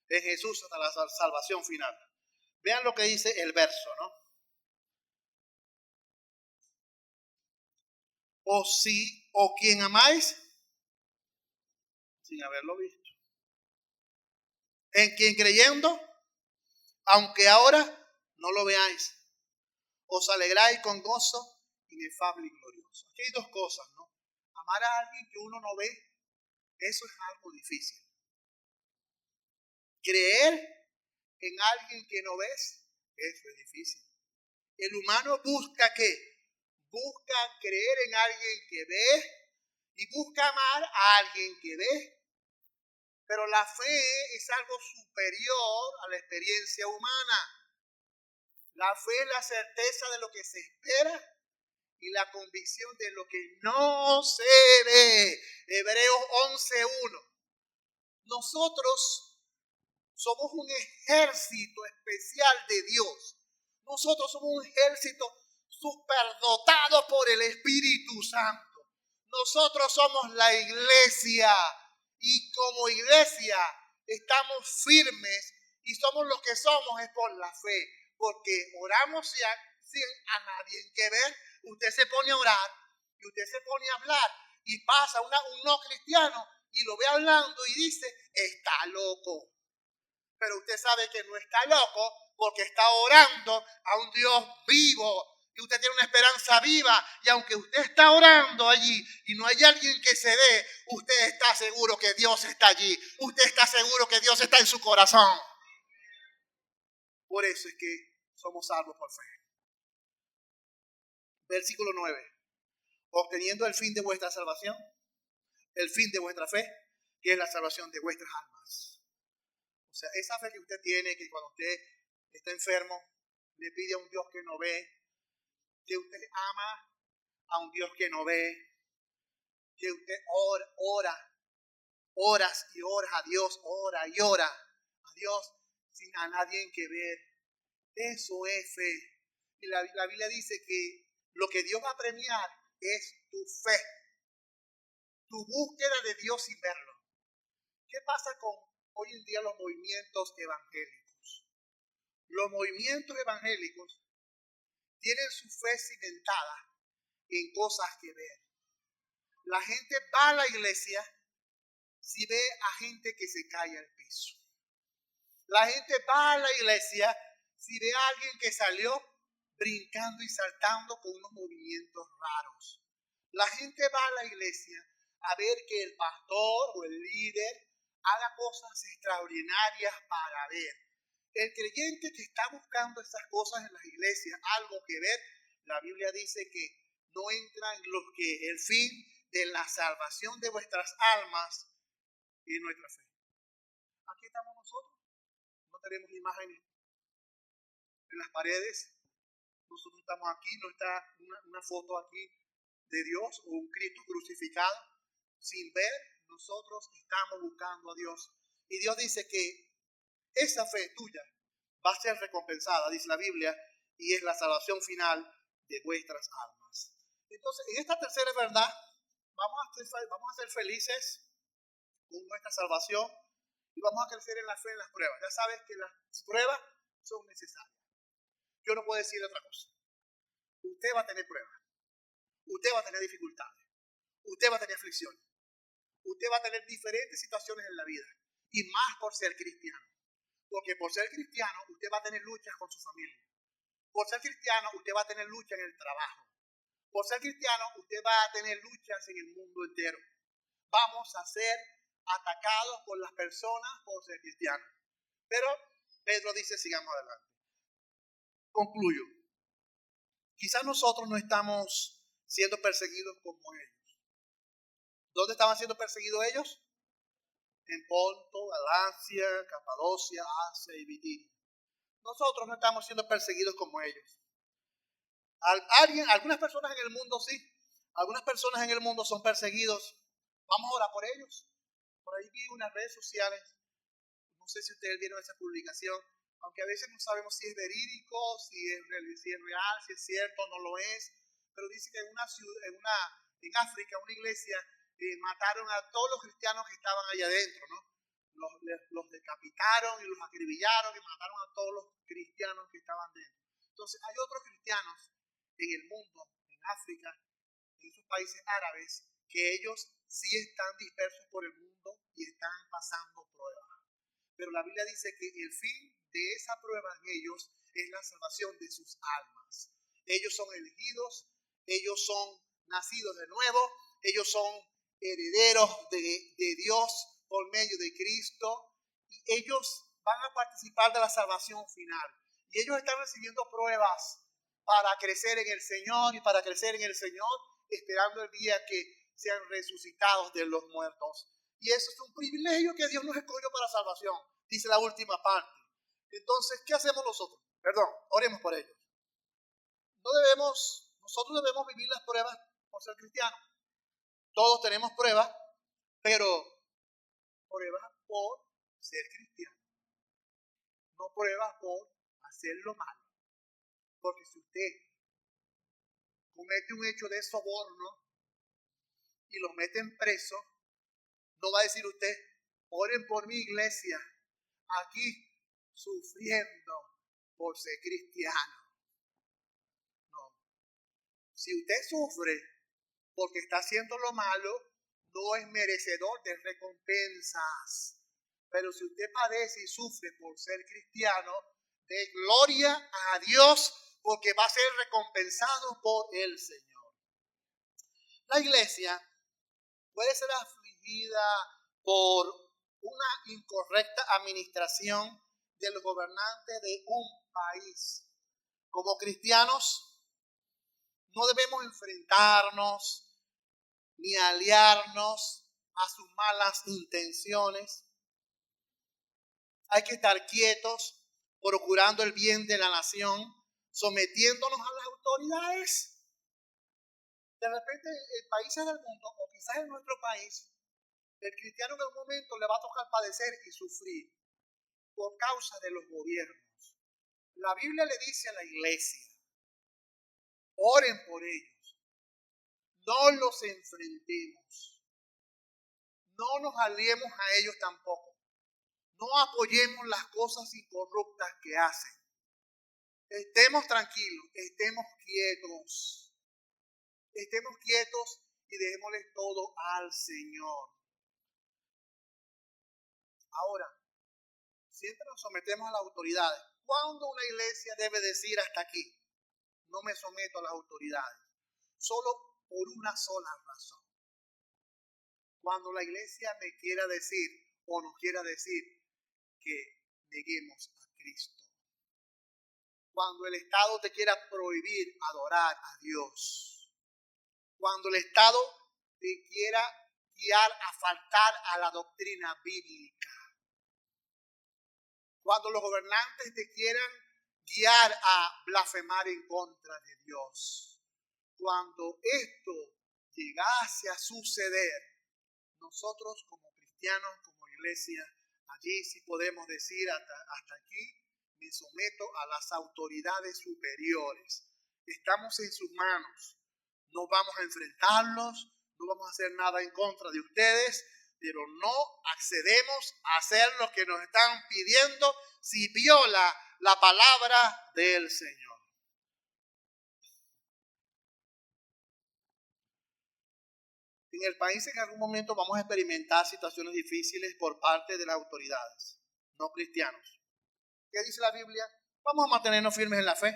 en Jesús hasta la salvación final. Vean lo que dice el verso, ¿no? O quien amáis sin haberlo visto. En quien creyendo, aunque ahora no lo veáis, os alegráis con gozo inefable y glorioso. Aquí hay dos cosas, ¿no? Amar a alguien que uno no ve, eso es algo difícil. Creer en alguien que no ves, eso es difícil. El humano busca ¿qué? Busca creer en alguien que ve y busca amar a alguien que ve. Pero la fe es algo superior a la experiencia humana. La fe es la certeza de lo que se espera y la convicción de lo que no se ve. Hebreos 11:1. Nosotros somos un ejército especial de Dios. Nosotros somos un ejército superdotado por el Espíritu Santo. Nosotros somos la iglesia y como iglesia estamos firmes y somos lo que somos es por la fe, porque oramos sin a nadie que ver. Usted se pone a orar y usted se pone a hablar y pasa un no cristiano y lo ve hablando y dice, está loco. Pero usted sabe que no está loco porque está orando a un Dios vivo. Y usted tiene una esperanza viva. Y aunque usted está orando allí y no hay alguien que se ve, usted está seguro que Dios está allí. Usted está seguro que Dios está en su corazón. Por eso es que somos salvos por fe. Versículo 9. Obteniendo el fin de vuestra salvación, el fin de vuestra fe, que es la salvación de vuestras almas. O sea, esa fe que usted tiene, que cuando usted está enfermo, le pide a un Dios que no ve, que usted ama a un Dios que no ve, que usted ora Oras y oras a Dios, ora y ora a Dios sin a nadie que ver. Eso es fe. Y la Biblia dice que lo que Dios va a premiar es tu fe, tu búsqueda de Dios sin verlo. ¿Qué pasa con hoy en día los movimientos evangélicos? Los movimientos evangélicos tienen su fe cimentada en cosas que ver. La gente va a la iglesia si ve a gente que se cae al piso. La gente va a la iglesia si ve a alguien que salió brincando y saltando con unos movimientos raros. La gente va a la iglesia a ver que el pastor o el líder haga cosas extraordinarias para ver. El creyente que está buscando esas cosas en las iglesias, algo que ver, la Biblia dice que no entran los que el fin de la salvación de vuestras almas y nuestra fe. Aquí estamos nosotros, no tenemos imágenes en las paredes, nosotros estamos aquí, no está una foto aquí de Dios o un Cristo crucificado. Sin ver, nosotros estamos buscando a Dios. Y Dios dice que esa fe tuya va a ser recompensada, dice la Biblia, y es la salvación final de vuestras almas. Entonces, en esta tercera verdad, vamos a ser felices con nuestra salvación y vamos a crecer en la fe en las pruebas. Ya sabes que las pruebas son necesarias. Yo no puedo decir otra cosa. Usted va a tener pruebas. Usted va a tener dificultades. Usted va a tener aflicciones. Usted va a tener diferentes situaciones en la vida. Y más por ser cristiano. Porque por ser cristiano, usted va a tener luchas con su familia. Por ser cristiano, usted va a tener luchas en el trabajo. Por ser cristiano, usted va a tener luchas en el mundo entero. Vamos a ser atacados por las personas por ser cristianos. Pero Pedro dice, sigamos adelante. Concluyo. Quizás nosotros no estamos siendo perseguidos como ellos. ¿Dónde estaban siendo perseguidos ellos? En Ponto, Galacia, Capadocia, Asia y Bitinia. Nosotros no estamos siendo perseguidos como ellos. Algunas personas en el mundo sí. Algunas personas en el mundo son perseguidos. Vamos a orar por ellos. Por ahí vi unas redes sociales. No sé si ustedes vieron esa publicación. Aunque a veces no sabemos si es verídico, si es real, si es cierto, no lo es. Pero dice que en África, una iglesia, mataron a todos los cristianos que estaban allá adentro, ¿no? Los decapitaron y los acribillaron y mataron a todos los cristianos que estaban dentro. Entonces hay otros cristianos en el mundo, en África, en esos países árabes, que ellos sí están dispersos por el mundo y están pasando pruebas. Pero la Biblia dice que el fin de esa prueba en ellos es la salvación de sus almas. Ellos son elegidos, ellos son nacidos de nuevo, ellos son herederos de Dios por medio de Cristo y ellos van a participar de la salvación final. Y ellos están recibiendo pruebas para crecer en el Señor y para crecer en el Señor, esperando el día que sean resucitados de los muertos. Y eso es un privilegio que Dios nos escogió para salvación, dice la última parte. Entonces, ¿qué hacemos nosotros? Perdón, oremos por ellos. Nosotros debemos vivir las pruebas por ser cristianos. Todos tenemos pruebas, pero pruebas por ser cristiano. No pruebas por hacer lo malo. Porque si usted comete un hecho de soborno y lo meten preso, no va a decir usted, oren por mi iglesia, aquí sufriendo por ser cristiano. No. Si usted sufre porque está haciendo lo malo, no es merecedor de recompensas. Pero si usted padece y sufre por ser cristiano, dé gloria a Dios porque va a ser recompensado por el Señor. La iglesia puede ser afligida por una incorrecta administración de los gobernantes de un país. Como cristianos, no debemos enfrentarnos ni aliarnos a sus malas intenciones. Hay que estar quietos, procurando el bien de la nación, sometiéndonos a las autoridades. De repente, en países del mundo, o quizás en nuestro país, El cristiano en algún momento le va a tocar padecer y sufrir por causa de los gobiernos. La Biblia le dice a la iglesia, oren por ellos, no los enfrentemos, no nos aliemos a ellos tampoco, no apoyemos las cosas incorruptas que hacen. Estemos tranquilos, estemos quietos y dejémosle todo al Señor. Ahora, siempre nos sometemos a las autoridades. ¿Cuándo una iglesia debe decir hasta aquí? No me someto a las autoridades. Solo por una sola razón. Cuando la iglesia me quiera decir o nos quiera decir que neguemos a Cristo. Cuando el Estado te quiera prohibir adorar a Dios. Cuando el Estado te quiera guiar a faltar a la doctrina bíblica. Cuando los gobernantes te quieran guiar a blasfemar en contra de Dios. Cuando esto llegase a suceder, nosotros como cristianos, como iglesia, allí sí podemos decir hasta aquí, me someto a las autoridades superiores. Estamos en sus manos. No vamos a enfrentarlos, no vamos a hacer nada en contra de ustedes, pero no accedemos a hacer lo que nos están pidiendo si viola la palabra del Señor. En el país en algún momento vamos a experimentar situaciones difíciles por parte de las autoridades, no cristianos. ¿Qué dice la Biblia? Vamos a mantenernos firmes en la fe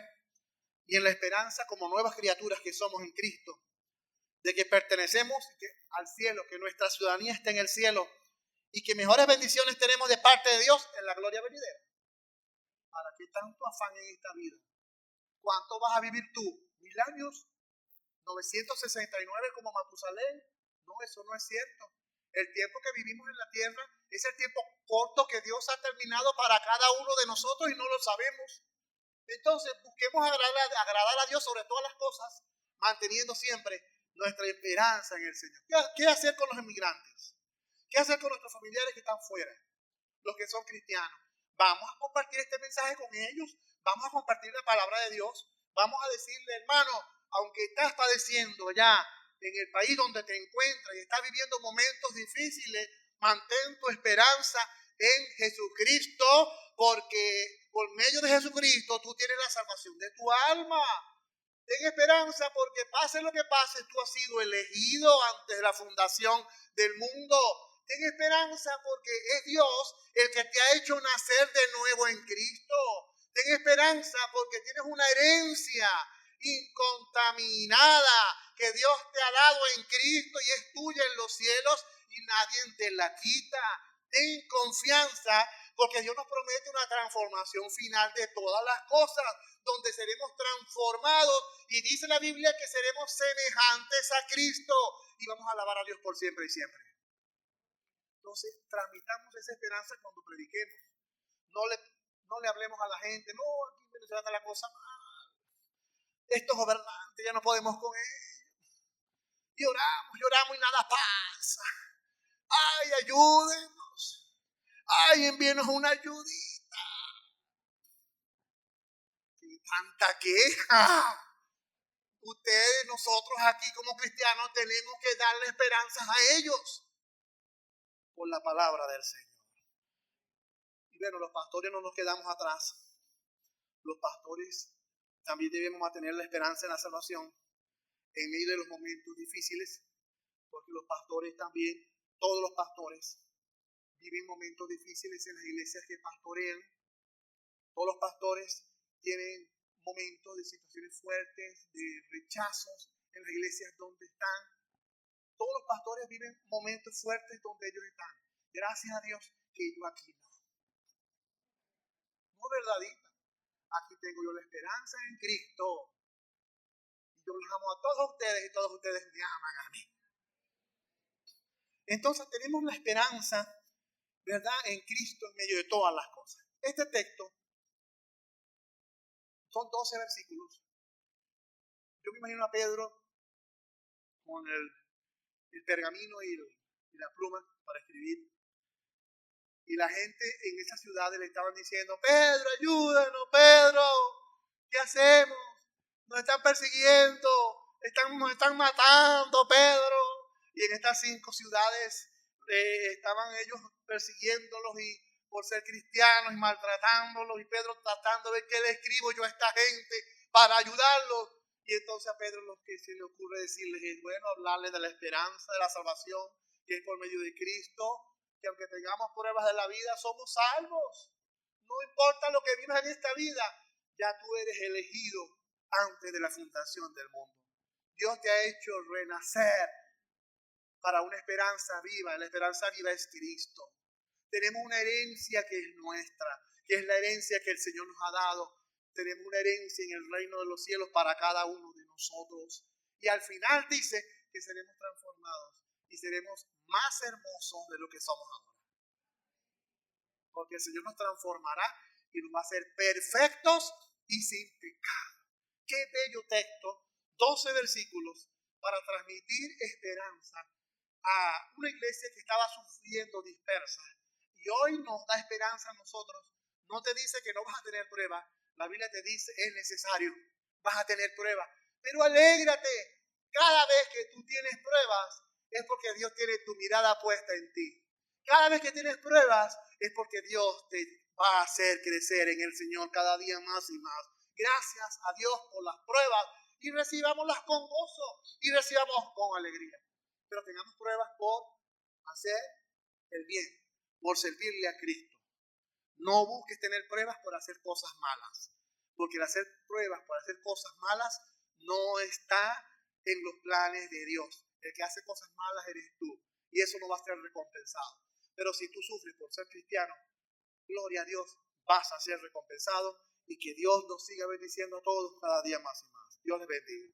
y en la esperanza como nuevas criaturas que somos en Cristo, de que pertenecemos al cielo, que nuestra ciudadanía está en el cielo y que mejores bendiciones tenemos de parte de Dios en la gloria venidera. ¿Para qué tanto afán en esta vida? ¿Cuánto vas a vivir tú? ¿1000 años? ¿969 como Matusalén? No, eso no es cierto. El tiempo que vivimos en la tierra es el tiempo corto que Dios ha terminado para cada uno de nosotros y no lo sabemos. Entonces busquemos agradar a Dios sobre todas las cosas, manteniendo siempre nuestra esperanza en el Señor. ¿Qué hacer con los inmigrantes? ¿Qué hacer con nuestros familiares que están fuera? Los que son cristianos. Vamos a compartir este mensaje con ellos. Vamos a compartir la palabra de Dios. Vamos a decirle, hermano, aunque estás padeciendo ya en el país donde te encuentras y estás viviendo momentos difíciles, mantén tu esperanza en Jesucristo, porque por medio de Jesucristo tú tienes la salvación de tu alma. Ten esperanza porque pase lo que pase, tú has sido elegido antes de la fundación del mundo. Ten esperanza porque es Dios el que te ha hecho nacer de nuevo en Cristo. Ten esperanza porque tienes una herencia incontaminada que Dios te ha dado en Cristo y es tuya en los cielos y nadie te la quita. Ten confianza porque Dios nos promete una transformación final de todas las cosas, donde seremos transformados y dice la Biblia que seremos semejantes a Cristo y vamos a alabar a Dios por siempre y siempre. Entonces, transmitamos esa esperanza cuando prediquemos. No le hablemos a la gente, no, aquí en Venezuela está la cosa mal. Estos gobernantes ya no podemos con ellos. Y lloramos y nada pasa. Ay, ayúdenos. Ay, envíenos una ayudita. ¡Qué tanta queja! Ustedes, nosotros aquí como cristianos tenemos que darle esperanzas a ellos por la palabra del Señor. Y bueno, los pastores no nos quedamos atrás. Los pastores también debemos mantener la esperanza en la salvación en medio de los momentos difíciles, porque los pastores también, todos los pastores, viven momentos difíciles en las iglesias que pastorean. Todos los pastores tienen momentos de situaciones fuertes, de rechazos en las iglesias donde están. Todos los pastores viven momentos fuertes donde ellos están. Gracias a Dios que yo aquí no. No, verdadita. Aquí tengo yo la esperanza en Cristo. Y yo los amo a todos ustedes y todos ustedes me aman a mí. Entonces tenemos la esperanza, ¿verdad?, en Cristo en medio de todas las cosas. Este texto son 12 versículos. Yo me imagino a Pedro con el pergamino y y la pluma para escribir. Y la gente en esas ciudades le estaban diciendo, Pedro, ayúdanos, Pedro, ¿qué hacemos? Nos están persiguiendo, nos están matando, Pedro. Y en estas 5 ciudades estaban ellos persiguiéndolos y por ser cristianos y maltratándolos. Y Pedro tratando de ver qué le escribo yo a esta gente para ayudarlos. Y entonces a Pedro lo que se le ocurre decirles es, bueno, hablarles de la esperanza, de la salvación, que es por medio de Cristo, que aunque tengamos pruebas de la vida, somos salvos. No importa lo que vivas en esta vida, ya tú eres elegido antes de la fundación del mundo. Dios te ha hecho renacer para una esperanza viva. La esperanza viva es Cristo. Tenemos una herencia que es nuestra, que es la herencia que el Señor nos ha dado. Tenemos una herencia en el reino de los cielos para cada uno de nosotros. Y al final dice que seremos transformados y seremos más hermosos de lo que somos ahora. Porque el Señor nos transformará y nos va a hacer perfectos y sin pecado. Qué bello texto, 12 versículos para transmitir esperanza a una iglesia que estaba sufriendo dispersa. Y hoy nos da esperanza a nosotros. No te dice que no vas a tener pruebas. La Biblia te dice es necesario. Vas a tener pruebas. Pero alégrate. Cada vez que tú tienes pruebas es porque Dios tiene tu mirada puesta en ti. Cada vez que tienes pruebas es porque Dios te va a hacer crecer en el Señor cada día más y más. Gracias a Dios por las pruebas y recibámoslas con gozo y recibamos con alegría. Pero tengamos pruebas por hacer el bien, por servirle a Cristo. No busques tener pruebas por hacer cosas malas, porque el hacer pruebas por hacer cosas malas no está en los planes de Dios. El que hace cosas malas eres tú y eso no va a ser recompensado. Pero si tú sufres por ser cristiano, gloria a Dios, vas a ser recompensado y que Dios nos siga bendiciendo a todos cada día más y más. Dios les bendiga.